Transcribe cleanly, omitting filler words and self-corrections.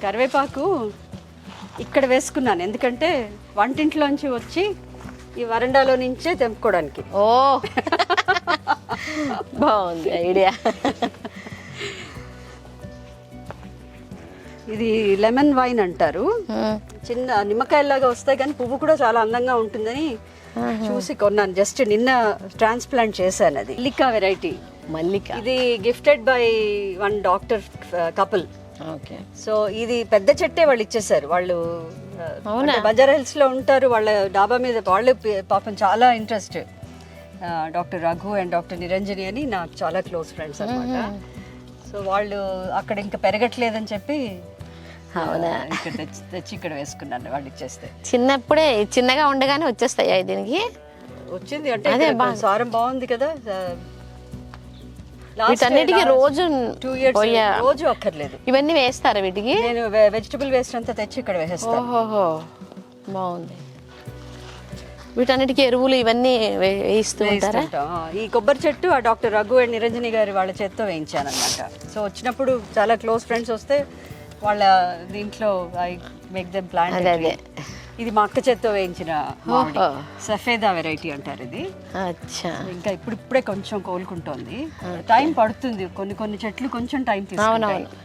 కరివేపాకు ఇక్కడ వేసుకున్నాను ఎందుకంటే వంటింట్లోంచి వచ్చి ఈ వరండాలో నుంచే తెంపుకోవడానికి. ఓ బాగుంది ఐడియా. ఇది లెమన్ వైన్ అంటారు. చిన్న నిమ్మకాయలాగా వస్తాయి కానీ పువ్వు కూడా చాలా అందంగా ఉంటుందని చూసి కొన్నాను. జస్ట్ నిన్న ట్రాన్స్ప్లాంట్ చేశాను. అది మల్లికా వెరైటీ. మల్లిక ఇది gifted by one doctor couple. Okay. So ఇది పెద్ద చెట్టే వాళ్ళు ఇచ్చేసారు. వాళ్ళు బంజారా హిల్స్ లో ఉంటారు. వాళ్ళ డాబా మీద వాళ్ళు పాపం చాలా interest. Doctor Raghu and doctor Niranjani అని నాకు చాలా క్లోజ్ ఫ్రెండ్స్ అన్నమాట. సో వాళ్ళు అక్కడ ఇంకా పెరగట్లేదని చెప్పి ఇక్కడ తెచ్చి ఇక్కడ వేసుకున్నాను. వాళ్ళు ఇచ్చేస్తే చిన్నప్పుడే చిన్నగా ఉండగానే వచ్చేస్తాయా దీనికి? వచ్చింది అంటే సారం బాగుంది కదా. వీటన్నిటికీ రోజు 2 years రోజు అక్కర్లేదు. ఇవన్నీ వేస్తారా వీటికి? నేను వెజిటబుల్ వేస్ట్ అంతా తెచ్చి ఇక్కడ వేసేస్తాను. ఓహో బాగుంది. వీటన్నిటికీ ఎరువులు ఇవన్నీ వేయిస్తూ ఉంటారా? ఈ కొబ్బరి చెట్టు ఆ డాక్టర్ రఘు అండ్ నిరంజని గారి వాళ్ళ చేత్తో వేయించాను అనమాట. సో వచ్చినప్పుడు చాలా క్లోజ్ ఫ్రెండ్స్ వస్తే వాళ్ళ దీంట్లో ఐ మేక్ దెమ్ ప్లాంట్. అదే ఇది మా అక్క చేత్తో వేయించిన సఫేదా వెరైటీ అంటారు ఇది. అచ్చా. ఇంకా ఇప్పుడిప్పుడే కొంచెం కోలుకుంటోంది. టైం పడుతుంది. కొన్ని చెట్లు కొంచెం టైం తీసుకుంటాయి.